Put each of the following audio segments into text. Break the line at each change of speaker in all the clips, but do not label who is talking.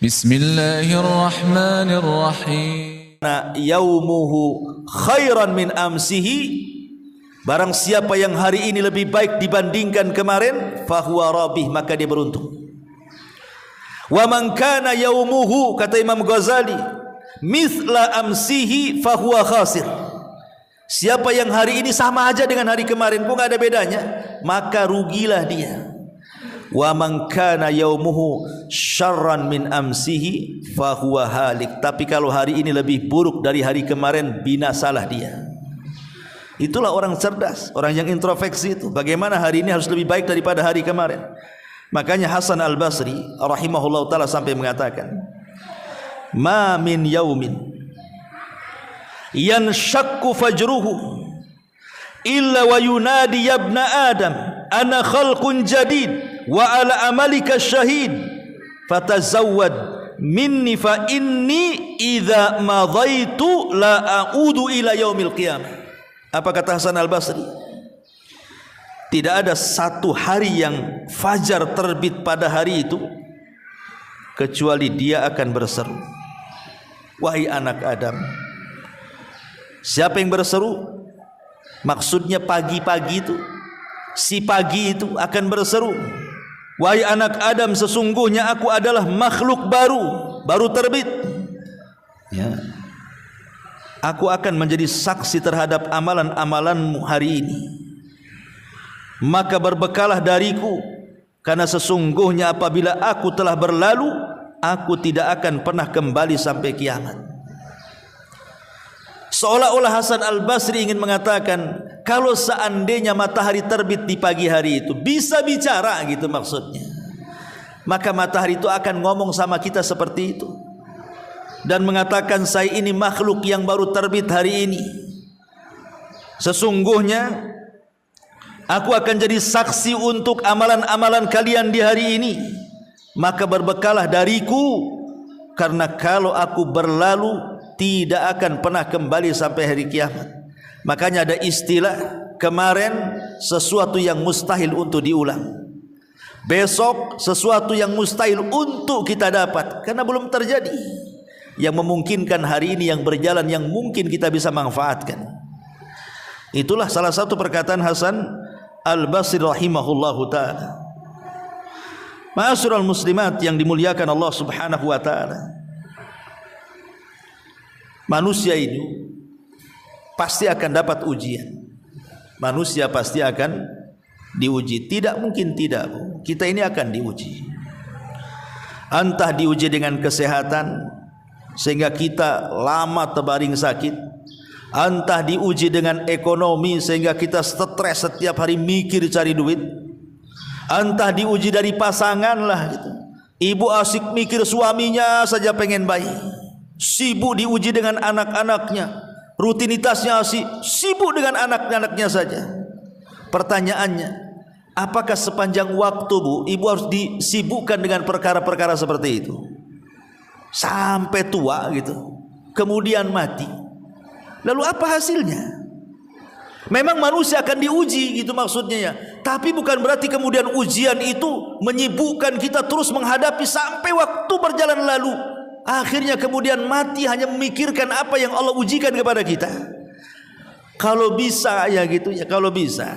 Bismillahirrahmanirrahim.
Yaumuhu khairan min amsihi, barang siapa yang hari ini lebih baik dibandingkan kemarin, fahuwa rabih, maka dia beruntung. Wa man kana yaumuhu, kata Imam Ghazali, mithla amsihi fahuwa khasir. Siapa yang hari ini sama aja dengan hari kemarin pun gak ada bedanya, maka rugilah dia. Wa man kana yaumuhu syarran min amsihi fahuwa halik. Tapi kalau hari ini lebih buruk dari hari kemarin, binasalah dia. Itulah orang cerdas, orang yang introspeksi itu. Bagaimana hari ini harus lebih baik daripada hari kemarin. Makanya Hasan Al-Basri rahimahullah ta'ala sampai mengatakan, ma min yaumin yanshakku fajruhu illa wa yunadi yabna adam ana khalqun jadid wa ala amalika syahid fatazawwad minni fa inni idza madaitu la a'udu ila yaumil qiyamah. Apa kata Hasan Al-Basri? Tidak ada satu hari yang fajar terbit pada hari itu kecuali dia akan berseru, wahai anak Adam. Siapa yang berseru? Maksudnya pagi-pagi itu, si pagi itu akan berseru, wahai anak Adam, sesungguhnya aku adalah makhluk baru terbit ya. Aku akan menjadi saksi terhadap amalan-amalanmu hari ini, maka berbekalah dariku, karena sesungguhnya apabila aku telah berlalu, aku tidak akan pernah kembali sampai kiamat. Seolah-olah Hasan Al-Basri ingin mengatakan, kalau seandainya matahari terbit di pagi hari itu bisa bicara gitu maksudnya, maka matahari itu akan ngomong sama kita seperti itu dan mengatakan, saya ini makhluk yang baru terbit hari ini, sesungguhnya aku akan jadi saksi untuk amalan-amalan kalian di hari ini, maka berbekalah dariku, karena kalau aku berlalu tidak akan pernah kembali sampai hari kiamat. Makanya ada istilah, kemarin sesuatu yang mustahil untuk diulang, besok sesuatu yang mustahil untuk kita dapat karena belum terjadi. Yang memungkinkan hari ini yang berjalan, yang mungkin kita bisa manfaatkan. Itulah salah satu perkataan Hasan Al-Basri rahimahullahu ta'ala. Ma'asyiral muslimat yang dimuliakan Allah subhanahu wa ta'ala, manusia ini pasti akan dapat ujian. Manusia pasti akan diuji. Tidak mungkin tidak. Kita ini akan diuji. Entah diuji dengan kesehatan sehingga kita lama terbaring sakit, entah diuji dengan ekonomi sehingga kita stres setiap hari mikir cari duit, entah diuji dari pasangan lah gitu. Ibu asik mikir suaminya saja pengen bayi, sibuk diuji dengan anak-anaknya, rutinitasnya sibuk dengan anak-anaknya saja. Pertanyaannya, apakah sepanjang waktu bu, ibu harus disibukkan dengan perkara-perkara seperti itu sampai tua gitu, kemudian mati? Lalu apa hasilnya? Memang manusia akan diuji gitu maksudnya ya, tapi bukan berarti kemudian ujian itu menyibukkan kita terus menghadapi sampai waktu berjalan lalu, akhirnya kemudian mati hanya memikirkan apa yang Allah ujikan kepada kita. Kalau bisa ya gitu ya, kalau bisa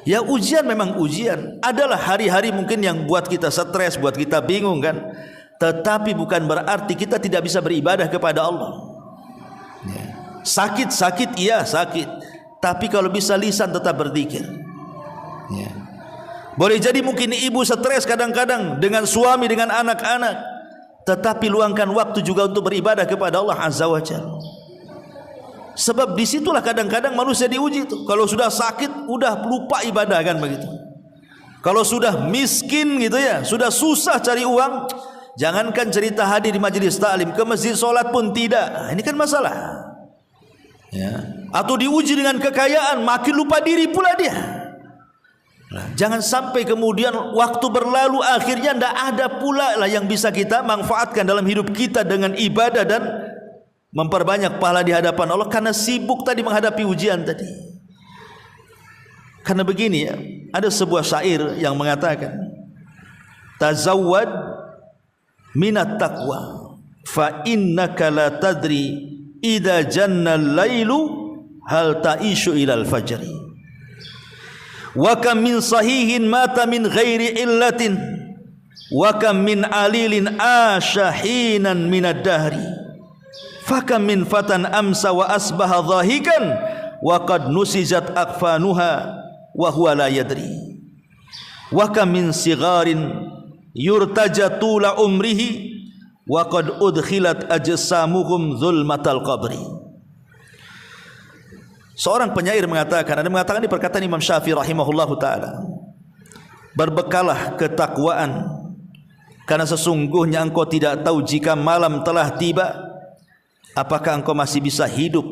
ya, ujian memang ujian. Adalah hari-hari mungkin yang buat kita stres, buat kita bingung kan, tetapi bukan berarti kita tidak bisa beribadah kepada Allah. Sakit-sakit iya sakit, tapi kalau bisa lisan tetap berzikir ya. Boleh jadi mungkin ibu stres kadang-kadang dengan suami, dengan anak-anak, tetapi luangkan waktu juga untuk beribadah kepada Allah Azza wa Jalla. Sebab disitulah kadang-kadang manusia diuji itu. Kalau sudah sakit udah lupa ibadah kan begitu. Kalau sudah miskin gitu ya, sudah susah cari uang, jangankan cerita hadir di majelis taklim, ke masjid sholat pun tidak. Nah, ini kan masalah ya. Atau diuji dengan kekayaan, makin lupa diri pula dia. Nah, jangan sampai kemudian waktu berlalu akhirnya tidak ada pula lah yang bisa kita manfaatkan dalam hidup kita dengan ibadah dan memperbanyak pahala di hadapan Allah karena sibuk tadi menghadapi ujian tadi. Karena begini ya, ada sebuah syair yang mengatakan, tazawwad minat taqwa fa innaka la tadri idza janna al-lailu hal ta'ishu ila al-fajri wa kam min sahihin mata min ghairi illatin wa kam min alilin ashahinan min ad-dahri fa kam min fatan amsa wa asbaha dhahikan wa qad nusijat akfanuha wa huwa la yadri wa kam min sigharin yurtaja tula umrihi wa qad udkhilat ajsamuhum zulmatal qabri. Seorang penyair mengatakan, ada mengatakan di perkataan Imam Syafi'i rahimahullahu taala, berbekalah ketakwaan karena sesungguhnya engkau tidak tahu jika malam telah tiba apakah engkau masih bisa hidup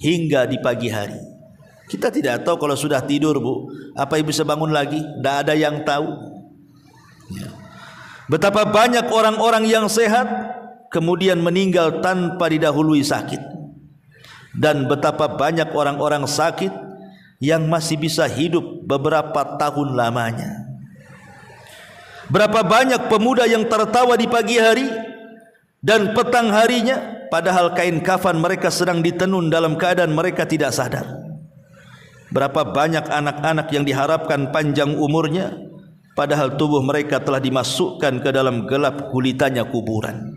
hingga di pagi hari. Kita tidak tahu kalau sudah tidur, Bu, apa ibu bisa bangun lagi? Tidak ada yang tahu. Betapa banyak orang-orang yang sehat kemudian meninggal tanpa didahului sakit, dan betapa banyak orang-orang sakit yang masih bisa hidup beberapa tahun lamanya. Berapa banyak pemuda yang tertawa di pagi hari dan petang harinya, padahal kain kafan mereka sedang ditenun dalam keadaan mereka tidak sadar. Berapa banyak anak-anak yang diharapkan panjang umurnya, padahal tubuh mereka telah dimasukkan ke dalam gelap gulitannya kuburan.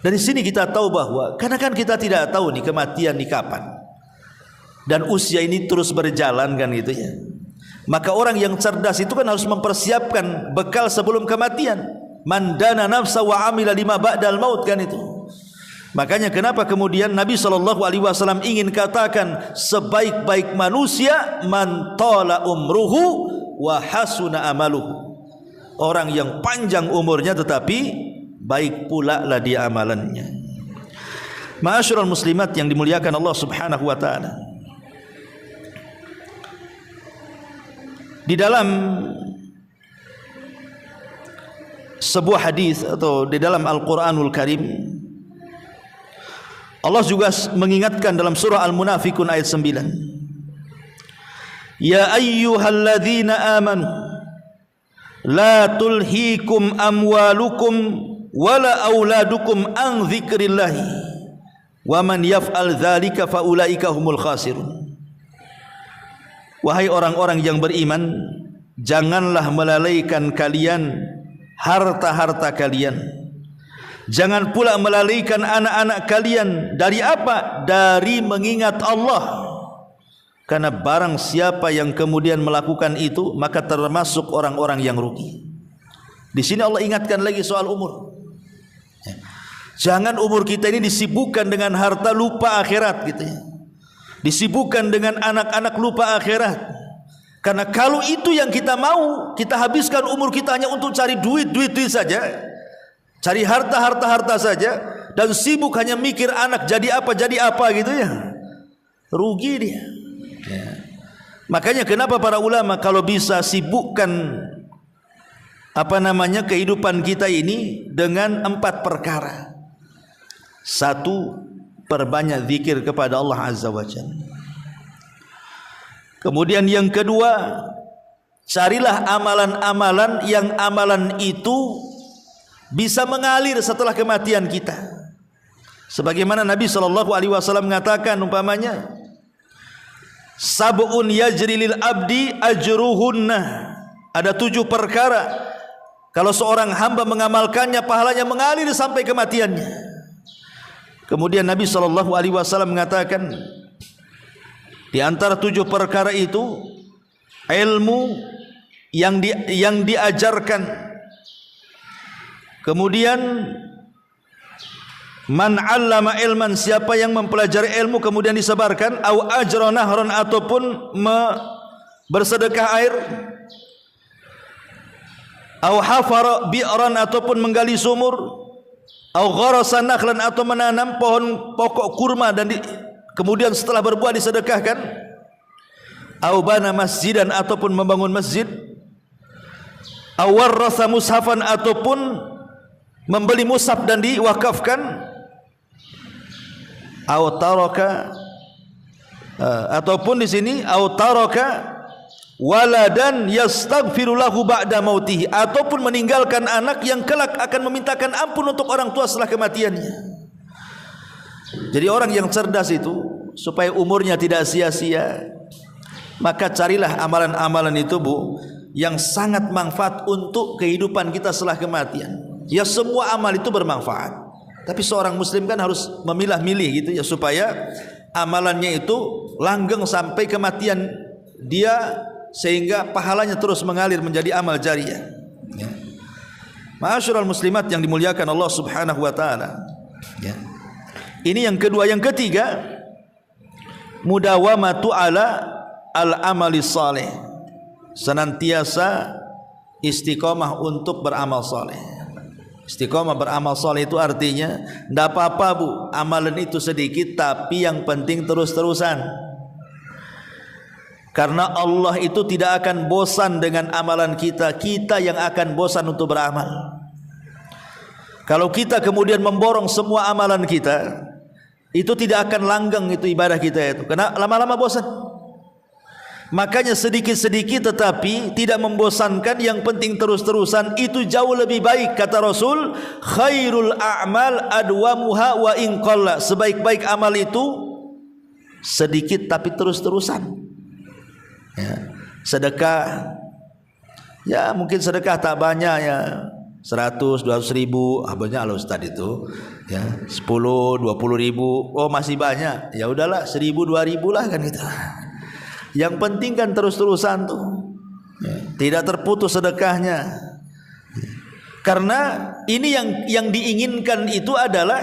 Dari sini kita tahu bahwa, karena kan kita tidak tahu nih kematian di kapan, dan usia ini terus berjalan kan gitu ya. Maka orang yang cerdas itu kan harus mempersiapkan bekal sebelum kematian. Man dana nafsa wa amila lima ba'dal maut, kan itu. Makanya kenapa kemudian Nabi SAW ingin katakan sebaik-baik manusia man tala umruhu wa hasuna amaluhu, orang yang panjang umurnya tetapi baik pula lah dia amalannya. Ma'asyiral muslimat yang dimuliakan Allah Subhanahu wa taala, di dalam sebuah hadis atau di dalam Al-Qur'anul Karim, Allah juga mengingatkan dalam surah Al-Munafikun ayat 9, ya ayyuhalladzina amanu la tulhikum amwalukum wala auladukum an dzikrillahi wa man yaf'al dzalika faulaika humul khasirun. Wahai orang-orang yang beriman, janganlah melalaikan kalian harta-harta kalian, jangan pula melalaikan anak-anak kalian dari apa? Dari mengingat Allah. Karena barang siapa yang kemudian melakukan itu, maka termasuk orang-orang yang rugi. Di sini Allah ingatkan lagi soal umur. Jangan umur kita ini disibukkan dengan harta, lupa akhirat gitu ya. Disibukkan dengan anak-anak, lupa akhirat. Karena kalau itu yang kita mau, kita habiskan umur kita hanya untuk cari duit saja, cari harta saja, dan sibuk hanya mikir anak jadi apa gitu ya, rugi dia. Ya. Makanya kenapa para ulama kalau bisa sibukkan kehidupan kita ini dengan 4 perkara. 1, perbanyak zikir kepada Allah Azza wa Jalla. Kemudian yang kedua, carilah amalan-amalan yang amalan itu bisa mengalir setelah kematian kita. Sebagaimana Nabi SAW mengatakan umpamanya, sab'un yajri lil abdi ajruhunna. Ada 7 perkara kalau seorang hamba mengamalkannya, pahalanya mengalir sampai kematiannya. Kemudian Nabi SAW mengatakan, di antara 7 perkara itu ilmu yang diajarkan. Kemudian man 'allama ilman, siapa yang mempelajari ilmu kemudian disebarkan, au ajra nahran, ataupun bersedekah air, au hafara bi'ran, ataupun menggali sumur, au gharasa nakhlan, atau menanam pohon pokok kurma dan kemudian setelah berbuah disedekahkan, au bana masjidan, ataupun membangun masjid, au warrasa mushafan, ataupun membeli mushaf dan diwakafkan, au taraka, ataupun di sini au taraka waladan yastaghfiru lahu ba'da mautihi, ataupun meninggalkan anak yang kelak akan memintakan ampun untuk orang tua setelah kematiannya. Jadi orang yang cerdas itu supaya umurnya tidak sia-sia, maka carilah amalan-amalan itu Bu yang sangat manfaat untuk kehidupan kita setelah kematian. Ya semua amal itu bermanfaat, tapi seorang muslim kan harus memilah-milih gitu ya, supaya amalannya itu langgeng sampai kematian dia, sehingga pahalanya terus mengalir menjadi amal jariyah. Ya. Ma'asyiral muslimat yang dimuliakan Allah Subhanahu wa taala. Ya. Ini yang kedua. Yang ketiga, mudawamatu ala al-amali saleh. Senantiasa istiqomah untuk beramal saleh. Istiqomah beramal saleh itu artinya tidak apa-apa Bu, amalan itu sedikit, tapi yang penting terus-terusan. Karena Allah itu tidak akan bosan dengan amalan kita, kita yang akan bosan untuk beramal. Kalau kita kemudian memborong semua amalan kita, itu tidak akan langgeng itu ibadah kita itu, karena lama-lama bosan. Makanya sedikit-sedikit tetapi tidak membosankan, yang penting terus-terusan, itu jauh lebih baik. Kata Rasul, khairul a'mal adwamuha wa in qalla. Sebaik-baik amal itu sedikit tapi terus-terusan. Ya, sedekah, ya mungkin sedekah tak banyak ya, 100-200 ribu, banyak loh Ustaz itu ya, 10-20 ribu, oh masih banyak, ya udahlah 1.000-2.000 lah kan gitu. Yang penting kan terus-terusan tuh ya, tidak terputus sedekahnya. Karena ini yang diinginkan itu adalah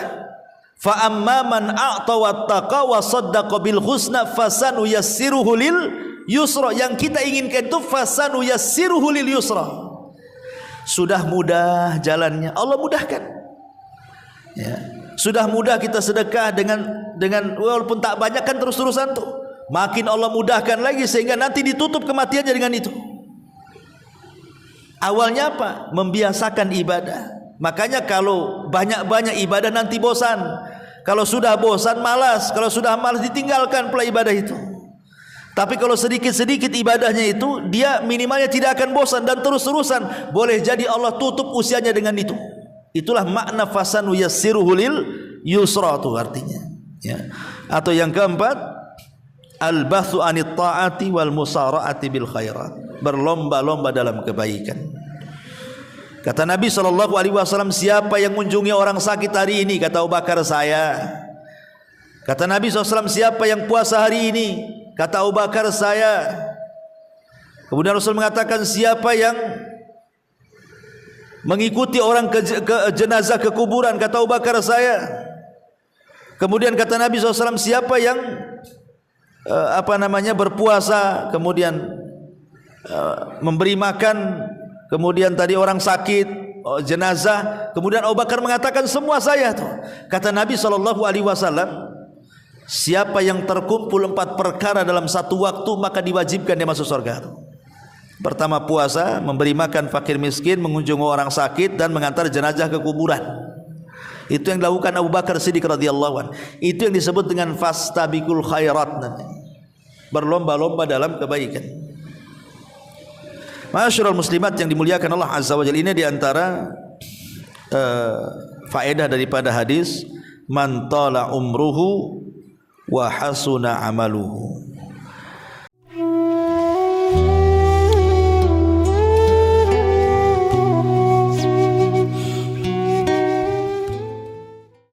fa amma man a'ta wattaqa wa saddaqa bil husna fasanu yassiruhu lil yusra. Yang kita inginkan itu fasanu yassiruhu lil yusra. Sudah mudah jalannya, Allah mudahkan. Ya. Sudah mudah kita sedekah dengan walaupun tak banyak kan terus-terusan tuh. Makin Allah mudahkan lagi sehingga nanti ditutup kematiannya dengan itu. Awalnya apa? Membiasakan ibadah. Makanya kalau banyak-banyak ibadah nanti bosan. Kalau sudah bosan malas, kalau sudah malas ditinggalkan pula ibadah itu. Tapi kalau sedikit-sedikit ibadahnya itu, dia minimalnya tidak akan bosan dan terus-terusan. Boleh jadi Allah tutup usianya dengan itu. Itulah makna fasanu yassiruhu lil yusra itu artinya. Ya. Atau yang keempat, al-bathu anit ta'ati wal musara'ati bil khairat. Berlomba-lomba dalam kebaikan. Kata Nabi SAW, siapa yang mengunjungi orang sakit hari ini? Kata Abu Bakar, saya. Kata Nabi SAW, siapa yang puasa hari ini? Kata Abu Bakar, saya. Kemudian Rasul mengatakan, siapa yang mengikuti orang ke jenazah ke kuburan? Kata Abu Bakar, saya. Kemudian kata Nabi SAW, siapa yang berpuasa, kemudian memberi makan, kemudian tadi orang sakit, jenazah. Kemudian Abu Bakar mengatakan, semua saya tuh. Kata Nabi SAW, siapa yang terkumpul 4 perkara dalam satu waktu, maka diwajibkan dia masuk surga. Pertama puasa, memberi makan fakir miskin, mengunjungi orang sakit, dan mengantar jenazah ke kuburan. Itu yang dilakukan Abu Bakar Siddiq radhiyallahu anhu. Itu yang disebut dengan fastabiqul khairat, nanti berlomba-lomba dalam kebaikan. Ma'asyiral muslimat yang dimuliakan Allah Azza wa Jalla, ini diantara faedah daripada hadis man tala umruhu wa hasuna amaluhu.